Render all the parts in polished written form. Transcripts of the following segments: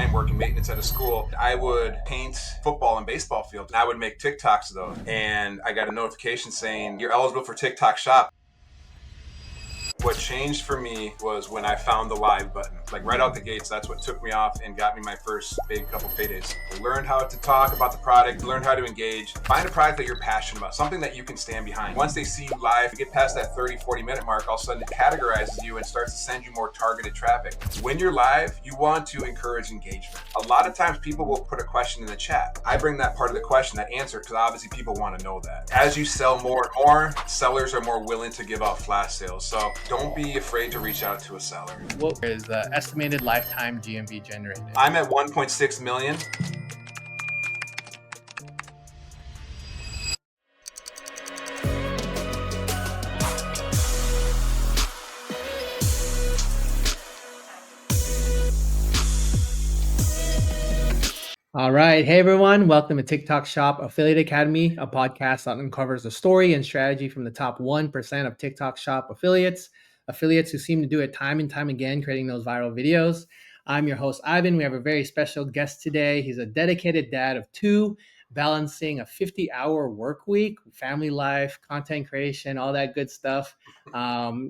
am working maintenance at a school. I would paint football and baseball fields, and I would make TikToks of those. And I got a notification saying, "You're eligible for TikTok Shop." What changed for me was when I found the live button. Like right out the gates, that's what took me off and got me my first big couple paydays. I learned how to talk about the product, learned how to engage, find a product that you're passionate about, something that you can stand behind. Once they see you live, you get past that 30, 40-minute mark, all of a sudden it categorizes you and starts to send you more targeted traffic. When you're live, you want to encourage engagement. A lot of times people will put a question in the chat. I bring that part of the question, that answer, because obviously people want to know that. As you sell more and more, sellers are more willing to give out flash sales. So don't be afraid to reach out to a seller. What is the estimated lifetime GMV generated? I'm at 1.6 million. All right. Hey, everyone. Welcome to TikTok Shop Affiliate Academy, a podcast that uncovers the story and strategy from the top 1% of TikTok Shop affiliates who seem to do it time and time again, creating those viral videos. I'm your host, Ivan. We have a very special guest today. He's a dedicated dad of two, balancing a 50-hour work week, family life, content creation, all that good stuff.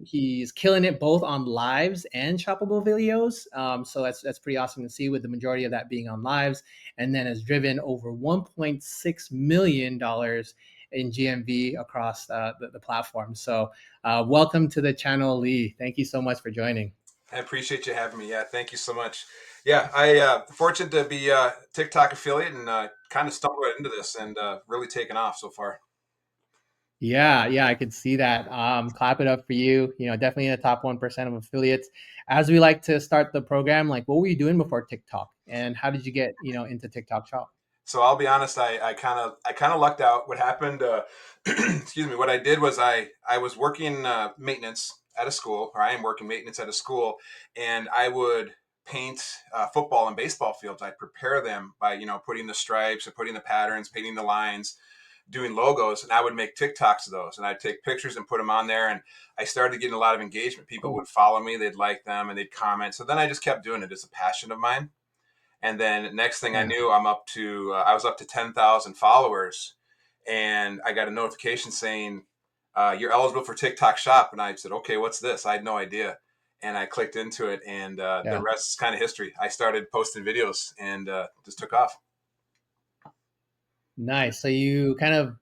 He's killing it both on lives and shoppable videos. So that's pretty awesome to see, with the majority of that being on lives, and then has driven over $1.6 million in GMV across the platform. So welcome to the channel, Lee. Thank you so much for joining. I appreciate you having me. Yeah, thank you so much. Yeah, I fortunate to be a TikTok affiliate and kind of stumbled right into this and really taken off so far. Yeah, I could see that. Clap it up for you. Definitely in the top 1% of affiliates. As we like to start the program, like, what were you doing before TikTok, and how did you get into TikTok Shop? So I'll be honest, I kind of lucked out. What happened? Excuse me. What I did was I was working maintenance at a school, or I am working maintenance at a school, and I would paint football and baseball fields. I'd prepare them by putting the stripes or putting the patterns, painting the lines, doing logos, and I would make TikToks of those, and I'd take pictures and put them on there. And I started getting a lot of engagement. People Cool. would follow me, they'd like them, and they'd comment. So then I just kept doing it. It's a passion of mine. And then next thing I Yeah. knew, I was up to 10,000 followers, and I got a notification saying, "You're eligible for TikTok Shop." And I said, "Okay, what's this?" I had no idea, and I clicked into it, and the Yeah. rest is kind of history. I started posting videos and just took off. Nice. So you kind of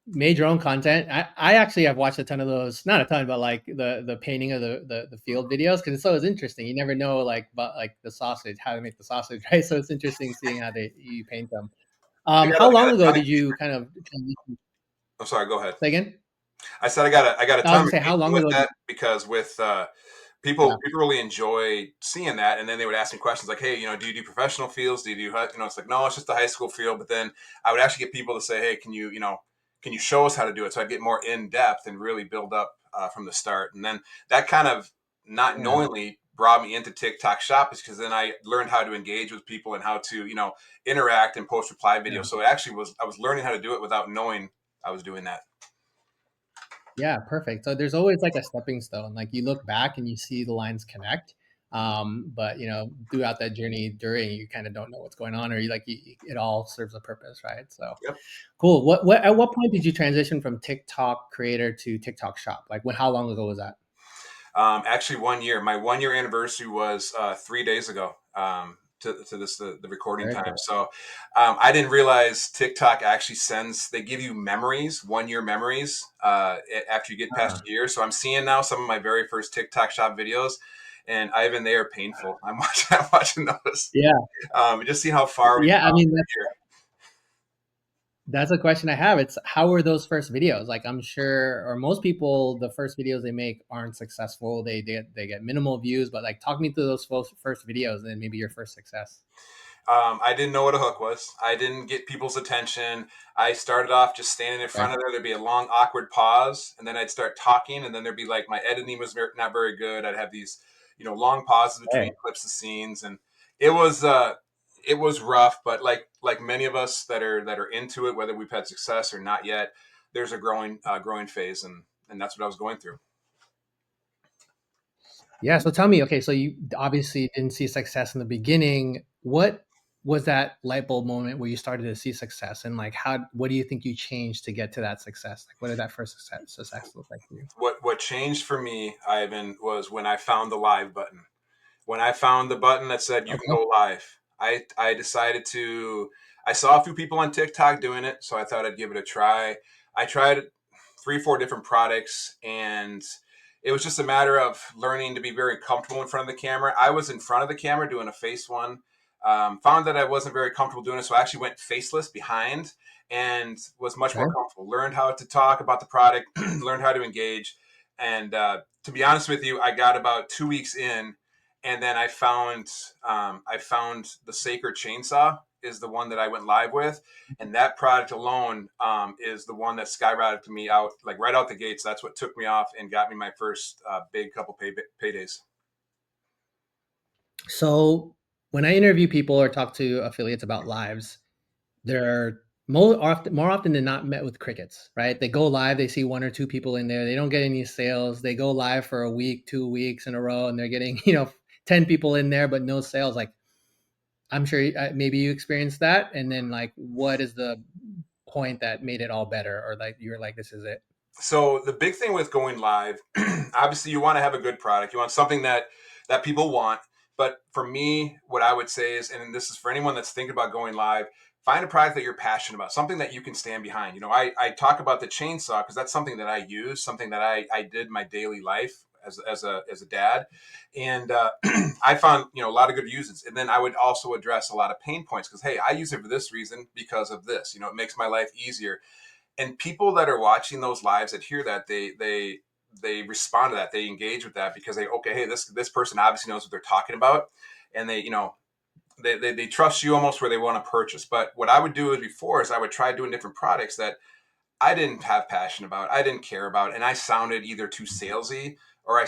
made your own content. I actually have watched a ton of those, not a ton, but like the painting of the field videos, because it's always interesting. You never know, like, but like the sausage, how to make the sausage, right? So it's interesting seeing how you paint them. How I got long a ago ton of did you engagement. kind of transition? I'm sorry. Go ahead. Say again? I said I got a I was ton gonna of say, how engagement long with ago? that because with Yeah. people really enjoy seeing that, and then they would ask me questions like, "Hey, do you do professional fields? Do you do It's like, no, it's just a high school field." But then I would actually get people to say, "Hey, can you show us how to do it?" So I'd get more in depth and really build up from the start, and then that kind of not Yeah. knowingly brought me into TikTok Shop, is because then I learned how to engage with people and how to interact and post reply Yeah. videos. So it actually was I was learning how to do it without knowing I was doing that. Yeah, perfect. So there's always like a stepping stone. Like, you look back and you see the lines connect. But throughout that journey, during, you kind of don't know what's going on, or it all serves a purpose, right? So Yep. cool. What at what point did you transition from TikTok creator to TikTok Shop? Like, how long ago was that? Actually, 1 year. My 1 year anniversary was 3 days ago. To this the recording Very time. cool. So I didn't realize TikTok actually they give you memories, 1 year memories after you get past Uh, a year. So I'm seeing now some of my very first TikTok Shop videos, and Ivan, they are painful. I'm watching those. yeah, Just seeing how far we've yeah. I come mean, here. that's a question I have. It's, how were those first videos? Like, I'm sure, or most people, the first videos they make aren't successful. They get minimal views. But like, talk me through those first videos and maybe your first success. I didn't know what a hook was. I didn't get people's attention. I started off just standing in Okay. front of there. There'd be a long, awkward pause, and then I'd start talking, and then there'd be like my editing was not very good. I'd have these, long pauses between Hey. clips of scenes, and it was uh, it was rough. But like many of us that are into it, whether we've had success or not yet, there's a growing phase, and that's what I was going through. Yeah. So tell me, okay, so you obviously didn't see success in the beginning. What was that light bulb moment where you started to see success? And like, what do you think you changed to get to that success? Like, what did that first success look like for you? What changed for me, Ivan, was when I found the live button. When I found the button that said you can Okay. go live, I decided to. I saw a few people on TikTok doing it, so I thought I'd give it a try. I tried 3 4 different products, and it was just a matter of learning to be very comfortable in front of the camera. I was in front of the camera doing a face one. Found that I wasn't very comfortable doing it, so I actually went faceless behind and was much more Okay. comfortable. Learned how to talk about the product, learned how to engage, and to be honest with you, I got about 2 weeks in, and then I found the Sacred Chainsaw is the one that I went live with, and that product alone is the one that skyrocketed me out like right out the gates. That's what took me off and got me my first big couple paydays. So when I interview people or talk to affiliates about lives, they're more often than not met with crickets, right? They go live, they see one or two people in there, they don't get any sales. They go live for a week, 2 weeks in a row, and they're getting 10 people in there, but no sales. Like I'm sure maybe you experienced that, and then like, what is the point that made it all better, or like you're like, this is it? So the big thing with going live, obviously you want to have a good product. You want something that people want. But for me, what I would say is, and this is for anyone that's thinking about going live, find a product that you're passionate about, something that you can stand behind. I talk about the chainsaw because that's something that I use, something that I did in my daily life as a dad, and I found a lot of good uses. And then I would also address a lot of pain points because hey, I use it for this reason because of this. It makes my life easier, and people that are watching those lives that hear that they respond to that, they engage with that because okay, hey, this person obviously knows what they're talking about, and they trust you almost where they want to purchase. But what I would do is before is I would try doing different products that I didn't have passion about, I didn't care about, and I sounded either too salesy or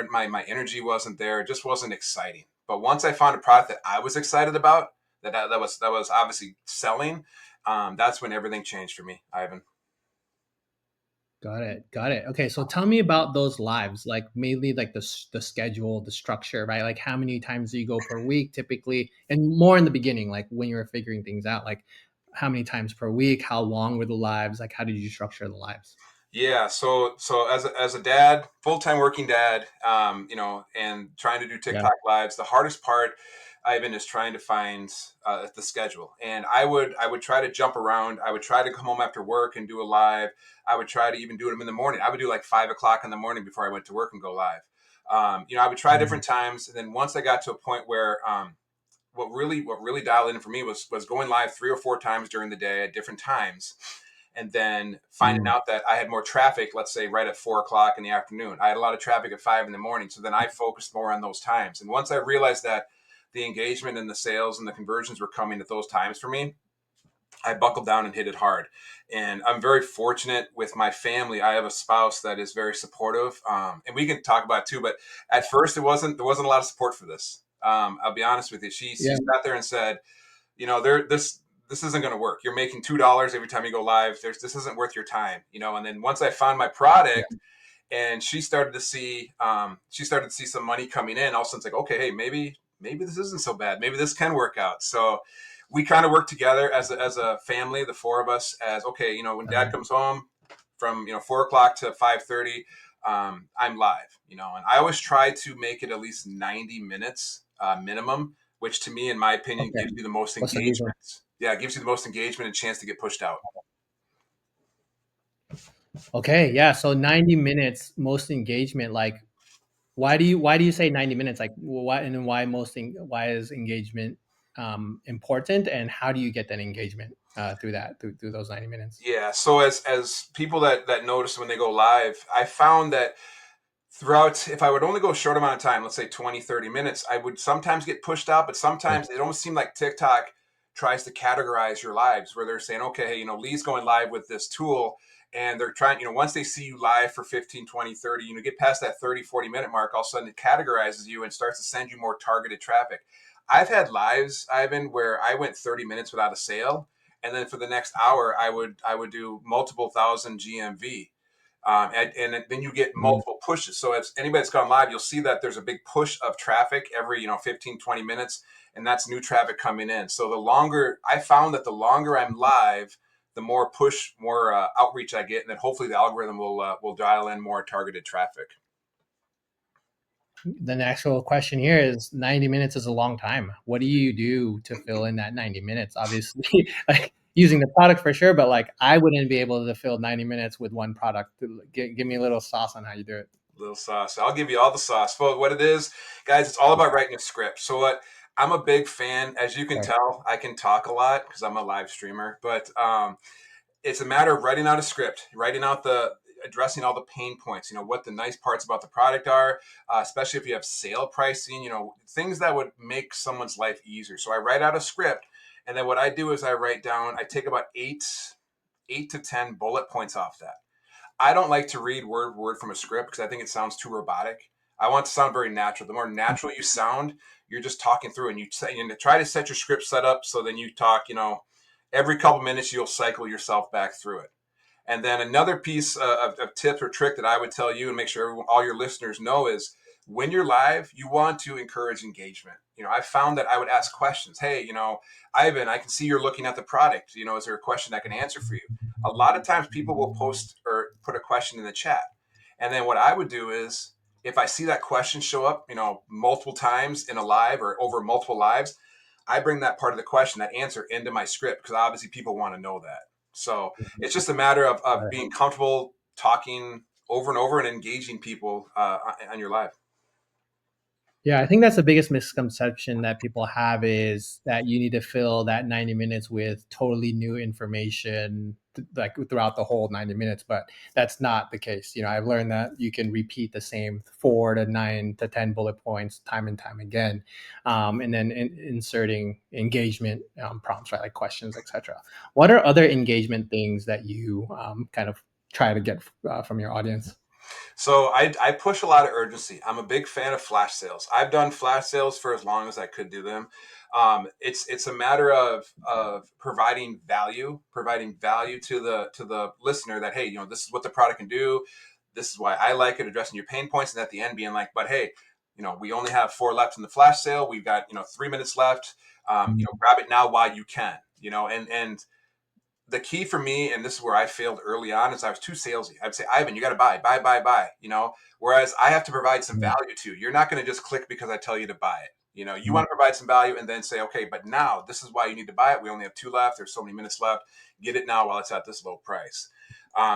my energy wasn't there, it just wasn't exciting. But once I found a product that I was excited about, that was obviously selling, that's when everything changed for me, Ivan. Got it. Got it. Okay, so tell me about those lives, like mainly like the schedule, the structure, right? Like how many times do you go per week typically? And more in the beginning, like when you were figuring things out, like how many times per week, how long were the lives? Like how did you structure the lives? Yeah, so as a dad, full time working dad, and trying to do Yeah. TikTok lives, the hardest part, Ivan, is trying to find the schedule. And I would try to jump around. I would try to come home after work and do a live. I would try to even do them in the morning. I would do like 5 o'clock in the morning before I went to work and go live. I would try Mhm. different times, and then once I got to a point where what really dialed in for me was going live 3 or 4 times during the day at different times, and then finding Mm. out that I had more traffic, let's say right at 4 o'clock in the afternoon. I had a lot of traffic at 5 in the morning. So then I focused more on those times. And once I realized that the engagement and the sales and the conversions were coming at those times for me, I buckled down and hit it hard. And I'm very fortunate with my family. I have a spouse that is very supportive, and we can talk about it too. But at first, there wasn't a lot of support for this. I'll be honest with you. She Yeah. sat there and said, there this isn't going to work. You're making $2 every time you go live. This isn't worth your time. And then once I found my Yeah. product, and she started to see some money coming in, all of a sudden it's like, okay, hey, maybe this isn't so bad. Maybe this can work out. So we kind of work together as a family, the four of us, as okay, when dad Uh, comes home from 4 o'clock to 5:30, I'm live. And I always try to make it at least 90 minutes minimum, which to me, in my opinion, okay. gives you the most What's the reason? engagement. Yeah, it gives you the most engagement and chance to get pushed out. Okay. Yeah. So 90 minutes, most engagement. Like, why do you say 90 minutes? Like, why and then why is engagement important, and how do you get that engagement through those 90 minutes? Yeah. So as people that notice when they go live, I found that throughout, if I would only go a short amount of time, let's say 20, 30 minutes, I would sometimes get pushed out, but Yeah. sometimes it almost seemed like TikTok tries to categorize your lives where they're saying, okay, hey, Lee's going live with this tool, and they're trying, once they see you live for 15, 20, 30, get past that 30, 40 minute mark, all of a sudden it categorizes you and starts to send you more targeted traffic. I've had lives, Ivan, where I went 30 minutes without a sale, and then for the next hour, I would do multiple thousand GMV. and then you get Mm. multiple pushes. So as anybody that's gone live, you'll see that there's a big push of traffic every 15, 20 minutes, and that's new traffic coming in. So the longer I found that the longer I'm live, the more push, more outreach I get, and then hopefully the algorithm will dial in more targeted traffic. The actual question here is 90 minutes is a long time. What do you do to fill in that 90 minutes? Obviously, like using the product for sure, but like I wouldn't be able to fill 90 minutes with one product. Give me a little sauce on how you do it. Little sauce. I'll give you all the sauce. Well, what it is, guys, it's all about writing a script. So what I'm a big fan, as you can Right. tell, I can talk a lot because I'm a live streamer, but it's a matter of writing out a script, writing out the addressing all the pain points, what the nice parts about the product are, especially if you have sale pricing, things that would make someone's life easier. So I write out a script, and then what I do is I take about eight to 10 bullet points off that. I don't like to read word from a script because I think it sounds too robotic. I want to sound very natural. The more natural you sound, you're just talking through, and you try to set your script set up so then you talk, every couple minutes you'll cycle yourself back through it. And then another piece of tip or trick that I would tell you and make sure all your listeners know is when you're live, you want to encourage engagement. I found that I would ask questions. Hey, Ivan, I can see you're looking at the product. Is there a question I can answer for you? A lot of times people will post or put a question in the chat. And then what I would do is if I see that question show up, multiple times in a live or over multiple lives, I bring that part of the question, that answer into my script because obviously people want to know that. So it's just a matter of being comfortable talking over and over and engaging people on your live. Yeah, I think that's the biggest misconception that people have is that you need to fill that 90 minutes with totally new information like throughout the whole 90 minutes, but that's not the case. I've learned that you can repeat the same 4 to 9 to 10 bullet points time and time again, and then inserting engagement prompts, right, like questions, etc. What are other engagement things that you kind of try to get from your audience? So I push a lot of urgency. I'm a big fan of flash sales. I've done flash sales for as long as I could do them. It's a matter of providing value to the listener that hey, this is what the product can do. This is why I like it, addressing your pain points, and at the end being like, but hey, we only have 4 left in the flash sale. We've got 3 minutes left. Grab it now while you can. And the key for me, and this is where I failed early on, is I was too salesy. I'd say, Ivan, you got to buy. Whereas I have to provide some Mm. value to. You're not going to just click because I tell you to buy it. You Mm. want to provide some value and then say, okay, but now this is why you need to buy it. We only have 2 left. There's so many minutes left. Get it now while it's at this low price.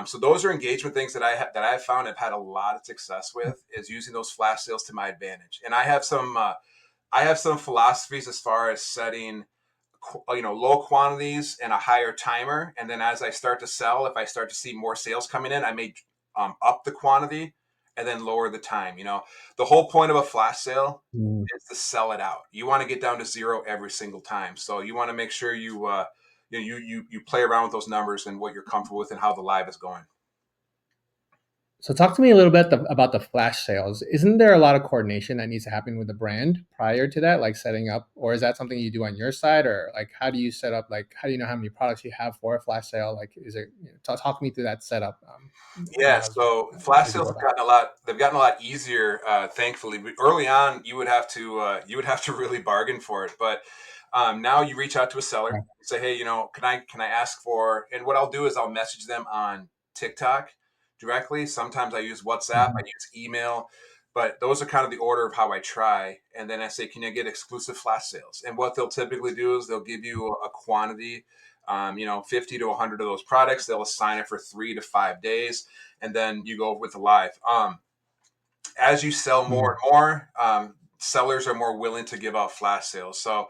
So those are engagement things that I've found I've had a lot of success with is using those flash sales to my advantage. And I have some philosophies as far as setting low quantities and a higher timer, and then as I start to sell, if I start to see more sales coming in, I may up the quantity and then lower the time. The whole point of a flash sale Mm. is to sell it out. You want to get down to zero every single time, so you want to make sure you play around with those numbers and what you're comfortable with and how the live is going. So talk to me a little bit about the flash sales. Isn't there a lot of coordination that needs to happen with the brand prior to that, like setting up, or is that something you do on your side, or like how do you set up? Like how do you know how many products you have for a flash sale? Like is it talk me through that setup? Yeah, As so flash as you sales go have about gotten a lot. They've gotten a lot easier, thankfully. But early on, you would have to really bargain for it. But now you reach out to a seller, it. say, hey, can I ask for? And what I'll do is I'll message them on TikTok directly. Sometimes I use WhatsApp, I Mhm. use email, but those are kind of the order of how I try. And then I say, can you get exclusive flash sales? And what they'll typically do is they'll give you a quantity. 50 to 100 of those products. They'll assign it for 3 to 5 days, and then you go with the live. As you sell more Mm. and more, sellers are more willing to give out flash sales. So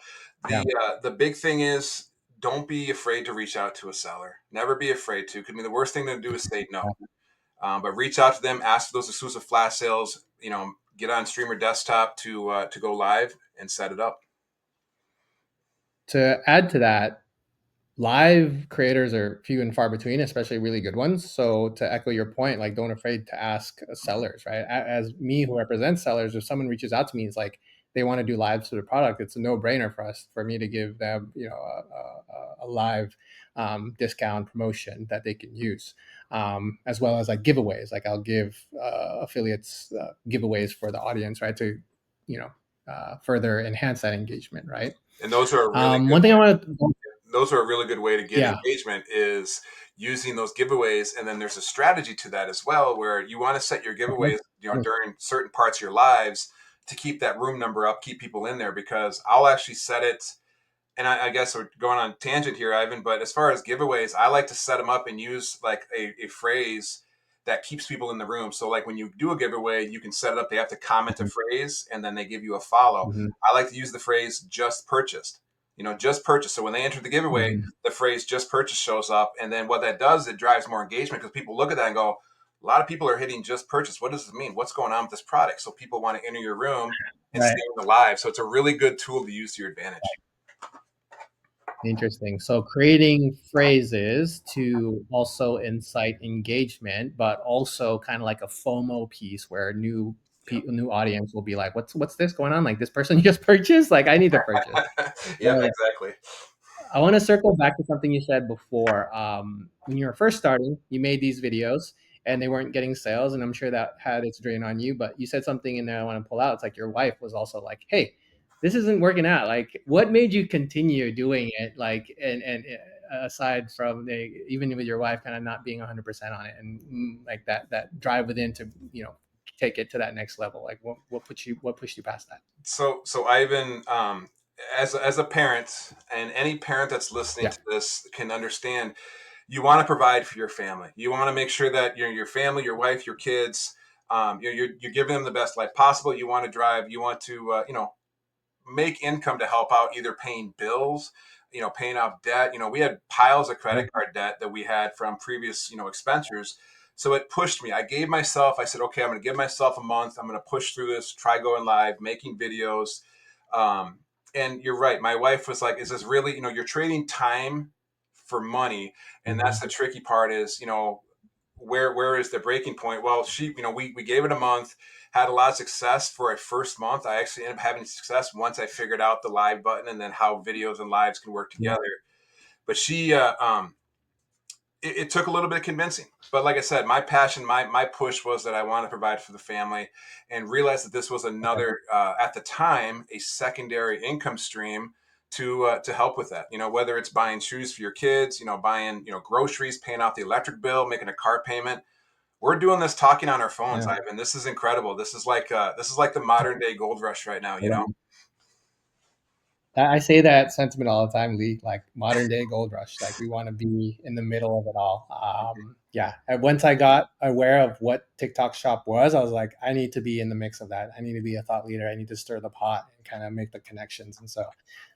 Yeah. the big thing is don't be afraid to reach out to a seller. Never be afraid to. Because the worst thing to do is say no. But reach out to them, ask for those exclusive flash sales. Get on Streamer Desktop to go live and set it up. To add to that, live creators are few and far between, especially really good ones. So to echo your point, like don't afraid to ask sellers, right? As me who represents sellers, if someone reaches out to me, it's like they want to do lives for the product, it's a no-brainer for me to give them, a live discount promotion that they can use, as well as like giveaways. Like I'll give affiliates giveaways for the audience, right? To, further enhance that engagement, right? And those are a really good One thing I want to, those are a really good way to get yeah. engagement, is using those giveaways. And then there's a strategy to that as well, where you want to set your giveaways, during certain parts of your lives to keep that room number up, keep people in there, because I'll actually set it. And I guess we're going on tangent here, Ivan, but as far as giveaways, I like to set them up and use like a phrase that keeps people in the room. So like when you do a giveaway, you can set it up. They have to comment a phrase and then they give you a follow. Mhm. I like to use the phrase just purchased, just purchased. So when they enter the giveaway, Mhm. the phrase just purchased shows up. And then what that does, it drives more engagement, because people look at that and go, a lot of people are hitting just purchase. What does this mean? What's going on with this product? So people want to enter your room and Right. stay in the live. So it's a really good tool to use to your advantage. Interesting. So creating phrases to also incite engagement, but also kind of like a FOMO piece where new audience will be like, what's this going on? Like this person just purchased? Like I need to purchase. Yeah, exactly. I want to circle back to something you said before. When you were first starting, you made these videos and they weren't getting sales, and I'm sure that had its drain on you. But you said something in there I want to pull out. It's like your wife was also like, "Hey, this isn't working out." Like, what made you continue doing it? Like, and aside from even with your wife kind of not being 100% on it, and like that drive within to take it to that next level. Like, what pushed you past that? So Ivan, as a parent, and any parent that's listening Yeah. to this can understand, you want to provide for your family. You want to make sure that your family, your wife, your kids, you're giving them the best life possible. You want to drive. You want to make income to help out, either paying bills, paying off debt. We had piles of Yeah. credit card debt that we had from previous, expenditures. So it pushed me. I said, okay, I'm going to give myself a month. I'm going to push through this, try going live, making videos. Um, and you're right. My wife was like, is this really, you're trading time for money. And that's Mhm. the tricky part is, where is the breaking point? Well, we gave it a month, had a lot of success for a first month. I actually ended up having success once I figured out the live button and then how videos and lives can work Yeah. together. But it took a little bit of convincing. But like I said, my passion, my push was that I want to provide for the family, and realized that this was another, at the time, a secondary income stream to help with that. Whether it's buying shoes for your kids, buying groceries, paying off the electric bill, making a car payment. We're doing this talking on our phones, Yeah. Ivan. This is incredible. This is like the modern day gold rush right now. I say that sentiment all the time, Lee. Like modern day gold rush. Like we want to be in the middle of it all. Yeah. And once I got aware of what TikTok Shop was, I was like, I need to be in the mix of that. I need to be a thought leader. I need to stir the pot and kind of make the connections. And so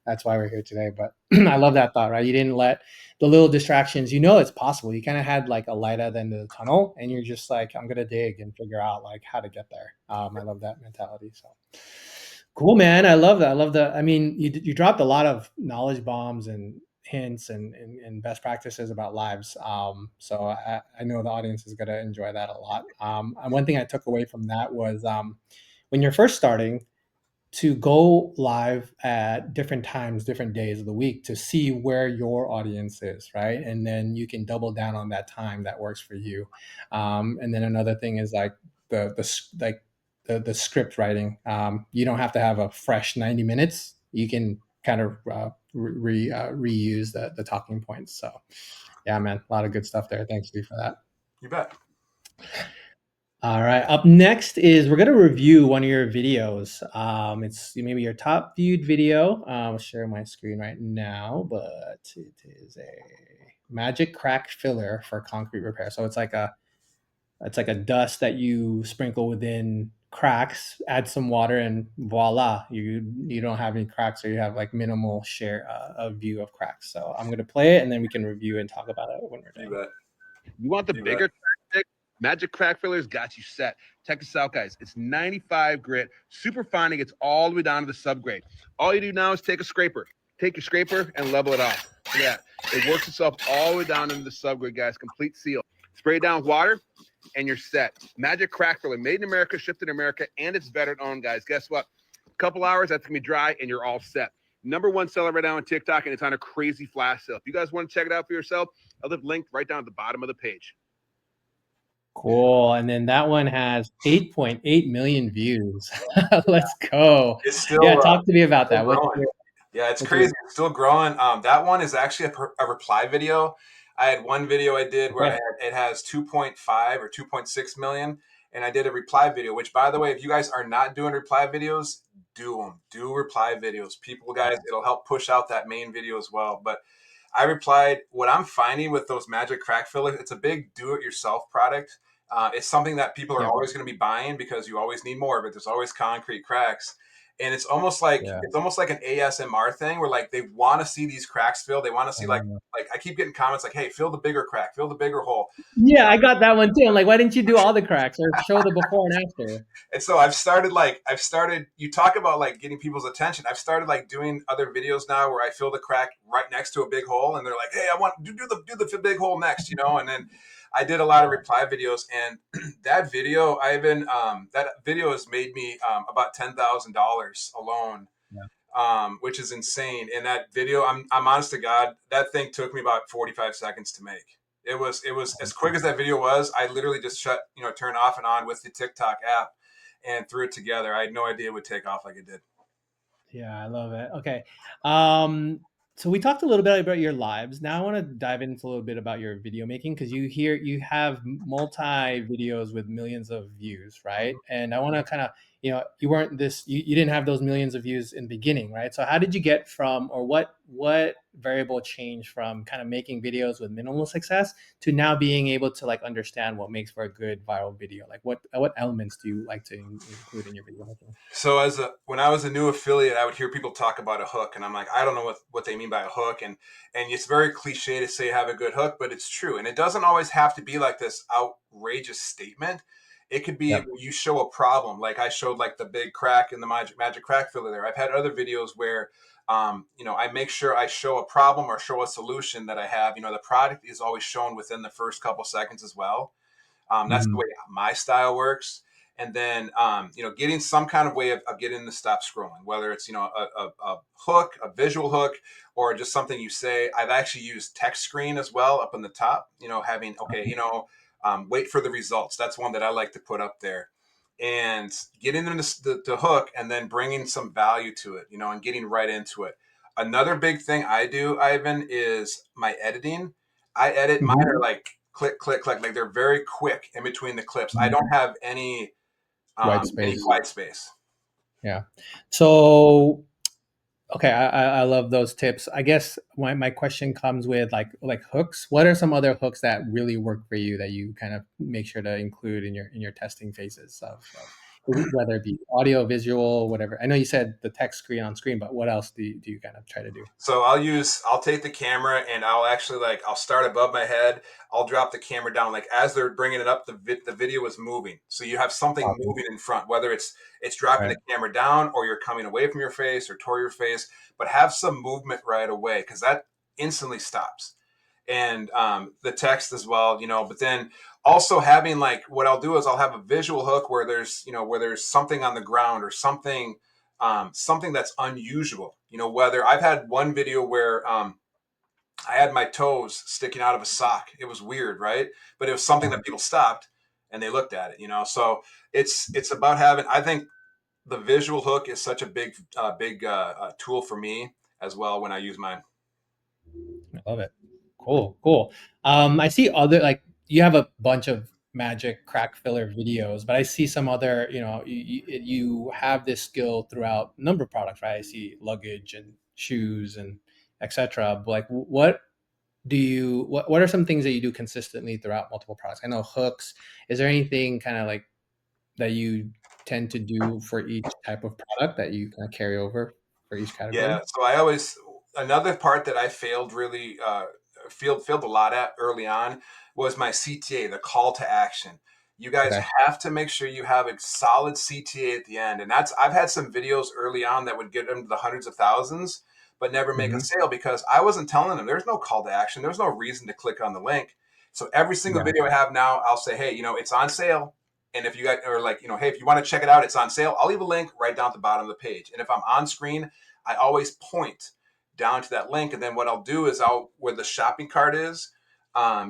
that's why we're here today. But I love that thought, right? You didn't let the little distractions. It's possible. You kind of had like a light at the end of the tunnel, and you're just like, I'm gonna dig and figure out like how to get there. I love that mentality. So. Cool, man. I love that. I love that. I mean, you dropped a lot of knowledge bombs and hints and best practices about lives. So I know the audience is going to enjoy that a lot. And one thing I took away from that was when you're first starting, to go live at different times, different days of the week to see where your audience is, right? And then you can double down on that time that works for you. And then another thing is like the script writing. You don't have to have a fresh 90 minutes. You can kind of reuse the talking points. So yeah, man, a lot of good stuff there. Thanks, Lee, for that. You bet. All right. Up next is we're gonna review one of your videos. It's maybe your top viewed video. I'll share my screen right now, but it is a magic crack filler for concrete repair. So it's like a dust that you sprinkle within cracks, add some water, and voila, you don't have any cracks, or you have like minimal share of view of cracks. So I'm gonna play it, and then we can review and talk about it when we're You done. bet. You want the You bet. bigger crack fix? Magic Crack Fillers got you set. Check this out, guys. It's 95 grit, super fine. It gets all the way down to the subgrade. All you do now is take a scraper. Take your scraper and level it off. Look at that. It works itself all the way down into the subgrade, guys. Complete seal. Spray it down with water, and you're set. Magic Crack Filler, made in America, shipped in America, and it's veteran owned, guys. Guess what? Couple hours, that's gonna be dry, and you're all set. #1 seller right now on TikTok, and it's on a crazy flash sale. If you guys want to check it out for yourself, I'll leave linked right down at the bottom of the page. Cool. And then that one has 8.8 million views. Let's go. It's Yeah, still talk to me about still that. growing. Yeah, it's What's your crazy. It's still growing. That one is actually a reply video. I had one video I did where okay. it has 2.5 or 2.6 million, and I did a reply video. Which, by the way, if you guys are not doing reply videos, do them. Do reply videos, people, guys. It'll help push out that main video as well. But I replied, what I'm finding with those magic crack fillers, it's a big do-it-yourself product. It's something that people are Yeah. always going to be buying because you always need more of it. There's always concrete cracks, and it's almost like an ASMR thing where like they want to see these cracks filled. They want to see like I keep getting comments like, "Hey, fill the bigger crack, fill the bigger hole." Yeah, I got that one too. I'm like, why didn't you do all the cracks or show the before and after? And so you talk about like getting people's attention. I've started like doing other videos now where I fill the crack right next to a big hole, and they're like, "Hey, I want do the big hole next." And then I did a lot of reply videos, and that video has made me about $10,000 alone, Yeah. which is insane. And that video, I'm honest to God, that thing took me about 45 seconds to make. It was as quick as that video was. I literally just turned off and on with the TikTok app and threw it together. I had no idea it would take off like it did. Yeah, I love it. Okay. Um, so we talked a little bit about your lives. Now I want to dive into a little bit about your video making because you have multi videos with millions of views, right? And I want to kind of, you didn't have those millions of views in the beginning, right? So how did you get from, or what variable changed from kind of making videos with minimal success to now being able to like understand what makes for a good viral video? Like what elements do you like to include in your video making? So when I was a new affiliate, I would hear people talk about a hook, and I'm like, I don't know what they mean by a hook, and it's very cliche to say have a good hook, but it's true, and it doesn't always have to be like this outrageous statement. It could be Yep. where you show a problem, like I showed like the big crack in the magic crack filler there. I've had other videos where I make sure I show a problem or show a solution that I have. The product is always shown within the first couple seconds as well. That's the Mhm. way my style works. And then, getting some kind of way of getting them to stop scrolling, whether it's, a hook, a visual hook, or just something you say. I've actually used text screen as well up in the top, having, okay, wait for the results. That's one that I like to put up there. And getting them to hook and then bringing some value to it, and getting right into it. Another big thing I do, Ivan, is my editing. I edit mine are Mhm. like click, click, click. Like they're very quick in between the clips. I Mhm. don't have any White space. white space. Yeah. So okay, I love those tips. I guess my question comes with like hooks. What are some other hooks that really work for you that you kind of make sure to include in your testing phases of whether it be audio, visual, whatever. I know you said the text screen on screen, but what else do you kind of try to do? So I'll take the camera and I'll actually I'll start above my head. I'll drop the camera down like as they're bringing it up. The video is moving, so you have something Awesome. moving in front, whether it's dropping Right. the camera down or you're coming away from your face or toward your face, but have some movement right away because that instantly stops. And the text as well, but then also having like what I'll do is I'll have a visual hook where there's something on the ground or something that's unusual. Whether I've had one video where I had my toes sticking out of a sock. It was weird, right? But it was something that people stopped and they looked at it. So it's about having. I think the visual hook is such a big tool for me as well when I use mine. I love it. Cool, cool. I see other like you have a bunch of magic crack filler videos, but I see some other, you have this skill throughout a number of products, right? I see luggage and shoes and etc. Like what are some things that you do consistently throughout multiple products? I know hooks. Is there anything kind of like that you tend to do for each type of product that you kind of carry over for each Yeah. category? So another part that I failed really failed a lot at early on was my CTA, the call to action. You guys Okay. have to make sure you have a solid CTA at the end, and I've had some videos early on that would get them to the hundreds of thousands, but never make a Hmm. sale because I wasn't telling them there's no call to action, there's no reason to click on the link. So every single Yeah. video I have now, I'll say, hey, it's on sale. And if you got, or like, hey, if you want to check it out, it's on sale. I'll leave a link right down at the bottom of the page. And if I'm on screen, I always point down to that link. And then what I'll do is where the shopping cart is,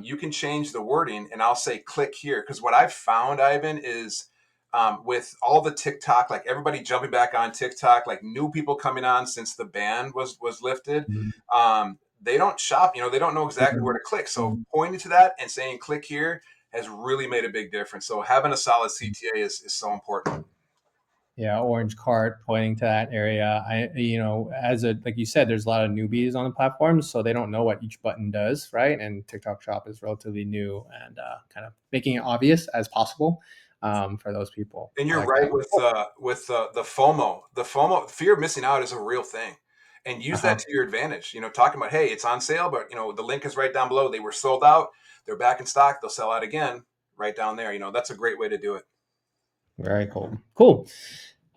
you can change the wording and I'll say, click here. Cause what I've found, Ivan, is with all the TikTok, like everybody jumping back on TikTok, like new people coming on since the ban was lifted. They don't shop, they don't know exactly where to click. So pointing to that and saying click here has really made a big difference. So having a solid CTA is so important. Yeah, orange cart pointing to that area. As like you said, there's a lot of newbies on the platform, so they don't know what each button does, right? And TikTok Shop is relatively new and kind of making it obvious as possible for those people. And I you're like right that. with the FOMO. The FOMO, fear of missing out, is a real thing, and use that Uh-huh. to your advantage. Talking about, hey, it's on sale, but the link is right down below. They were sold out. They're back in stock. They'll sell out again right down there. That's a great way to do it. Very cool. Cool.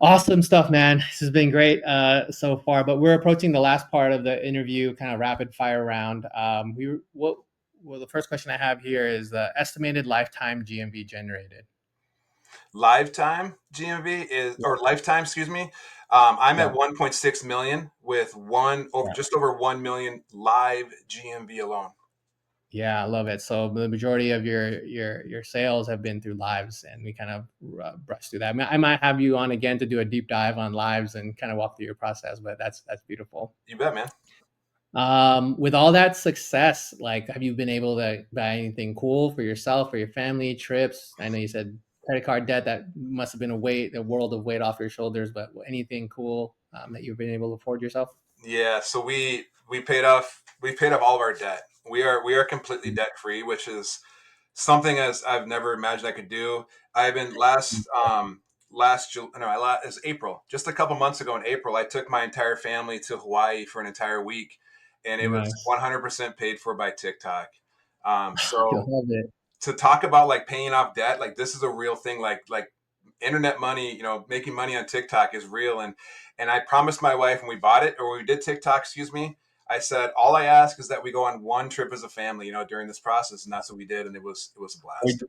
Awesome stuff, man. This has been great so far, but we're approaching the last part of the interview, kind of rapid fire round. Well, the first question I have here is the estimated lifetime GMV generated. Lifetime GMV is, Yeah. or lifetime, excuse me. I'm at Yeah. 1.6 million with Yeah. just over 1 million live GMV alone. Yeah, I love it. So the majority of your sales have been through lives, and we kind of brushed through that. I might have you on again to do a deep dive on lives and kind of walk through your process, but that's beautiful. You bet, man. With all that success, like, have you been able to buy anything cool for yourself or your family? Trips? I know you said credit card debt. That must have been a world of weight off your shoulders. But anything cool that you've been able to afford yourself? Yeah, so we paid off all of our debt. We are completely debt free, which is something as I've never imagined I could do. I've been it was April, just a couple months ago in April. I took my entire family to Hawaii for an entire week, and it was Nice. 100% paid for by TikTok. I So love it. to talk about like paying off debt, like this is a real thing. Like internet money, making money on TikTok is real. And I promised my wife when we bought it, or when we did TikTok, excuse me, I said all I ask is that we go on one trip as a family, during this process, and that's what we did, and it was a Where'd, blast.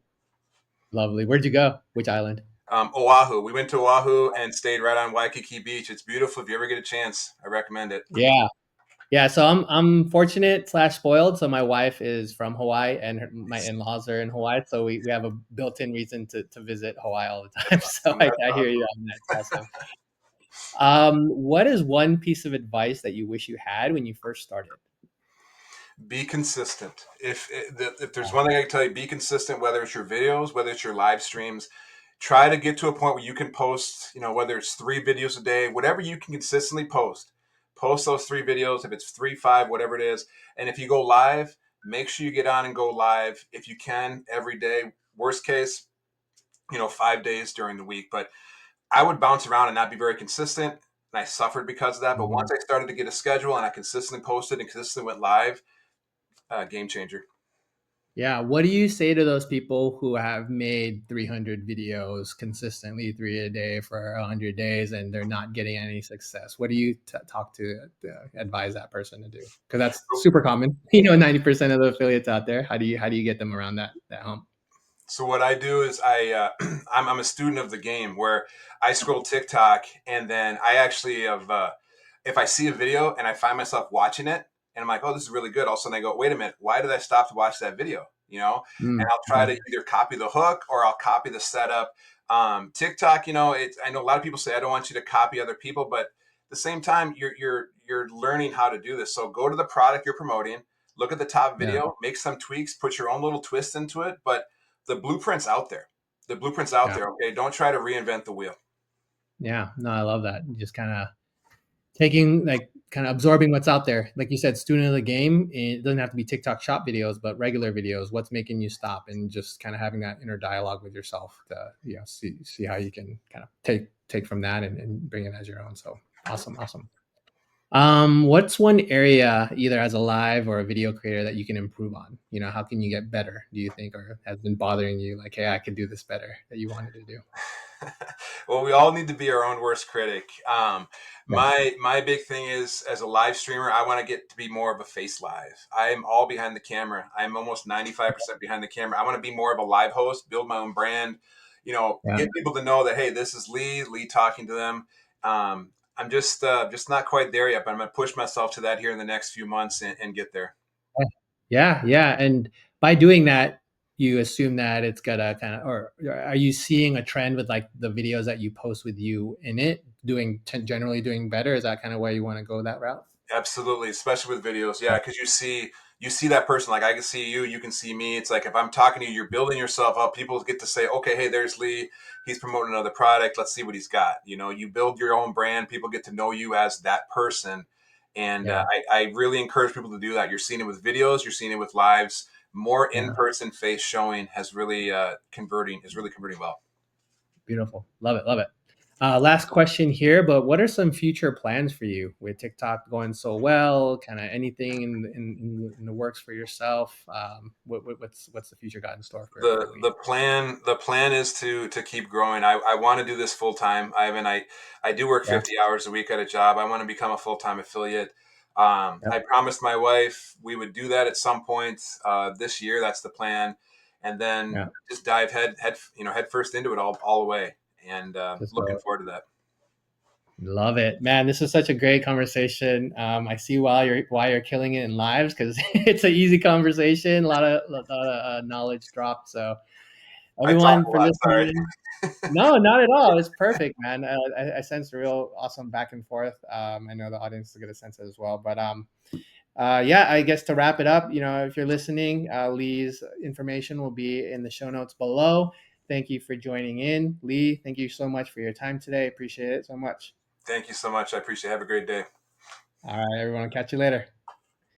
lovely. Where'd you go? Which island? Oahu. We went to Oahu and stayed right on Waikiki Beach. It's beautiful. If you ever get a chance, I recommend it. Yeah. Yeah, so I'm fortunate slash spoiled. So my wife is from Hawaii, and my in-laws are in Hawaii. So we have a built-in reason to visit Hawaii all the time. So Awesome. I That's hear you awesome. on that. It's awesome. What is one piece of advice that you wish you had when you first started? Be consistent. If there's one thing I can tell you, be consistent. Whether it's your videos, whether it's your live streams, try to get to a point where you can post. Whether it's 3 videos a day, whatever you can consistently post. Post those 3 videos. If it's 3, 5, whatever it is, and if you go live, make sure you get on and go live if you can every day. Worst case, 5 days during the week. But I would bounce around and not be very consistent. And I suffered because of that. But Mhm. once I started to get a schedule and I consistently posted and consistently went live, game changer. Yeah, what do you say to those people who have made 300 videos consistently 3 a day for 100 days and they're not getting any success? What do you talk to advise that person to do? Because that's super common. 90% of the affiliates out there. How do you get them around that hump? So what I do is I'm a student of the game where I scroll TikTok and then I actually have if I see a video and I find myself watching it and I'm like, oh, this is really good. All of a sudden I go, wait a minute, why did I stop to watch that video? And Mm, I'll try to either copy the hook or I'll copy the setup. TikTok, I know a lot of people say I don't want you to copy other people, but at the same time, you're learning how to do this. So go to the product you're promoting, look at the top yeah, video, make some tweaks, put your own little twist into it, but the blueprint's out there. The blueprint's out yeah, there. Okay, don't try to reinvent the wheel. yeah. No, I love that. Just kind of taking, like, kind of absorbing what's out there. Like you said, student of the game. It doesn't have to be TikTok shop videos, but regular videos. What's making you stop, and just kind of having that inner dialogue with yourself to see how you can kind of take from that and bring it as your own. So awesome, awesome. What's one area, either as a live or a video creator, that you can improve on? How can you get better, do you think, or has been bothering you, like, hey, I could do this better, that you wanted to do? Well, we all need to be our own worst critic. Yeah. My big thing is as a live streamer, I want to get to be more of a face live. I am all behind the camera. I'm almost 95% behind the camera. I want to be more of a live host, build my own brand. Yeah. get people to know that, hey, this is Lee talking to them. I'm just not quite there yet, but I'm going to push myself to that here in the next few months and get there. Yeah, yeah. And by doing that, you assume that it's gonna kind of, or are you seeing a trend with like the videos that you post with you in it doing generally doing better? Is that kind of where you want to go that route? Absolutely, especially with videos. Yeah, because you see that person. Like I can see you, you can see me. It's like if I'm talking to you, you're building yourself up. People get to say, okay, hey, there's Lee. He's promoting another product. Let's see what he's got. You build your own brand. People get to know you as that person, and Yeah, I really encourage people to do that. You're seeing it with videos. You're seeing it with lives. More yeah. in-person face showing has really converting well. Beautiful. Love it. Love it. Last question here, but what are some future plans for you with TikTok going so well? Kind of anything in the works for yourself? What's the future got in store for the Lee? the plan the plan is to keep growing. I want to do this full time. I do work Yeah. 50 hours a week at a job. I want to become a full time affiliate. Yep. I promised my wife we would do that at some point this year. That's the plan, and then Yeah. just dive head first into it all the way. And Just looking forward to that. love it, man. This was such a great conversation. I see why you're killing it in lives because it's an easy conversation. A lot of knowledge dropped. So I talk everyone a for lot. Sorry. listening. No, not at all. It's perfect, man. I sense a real awesome back and forth. I know the audience will get a sense as well. But yeah, I guess to wrap it up, if you're listening, Lee's information will be in the show notes below. Thank you for joining in, Lee. Thank you so much for your time today. Appreciate it so much. Thank you so much. I appreciate it. Have a great day. All right, everyone. Catch you later.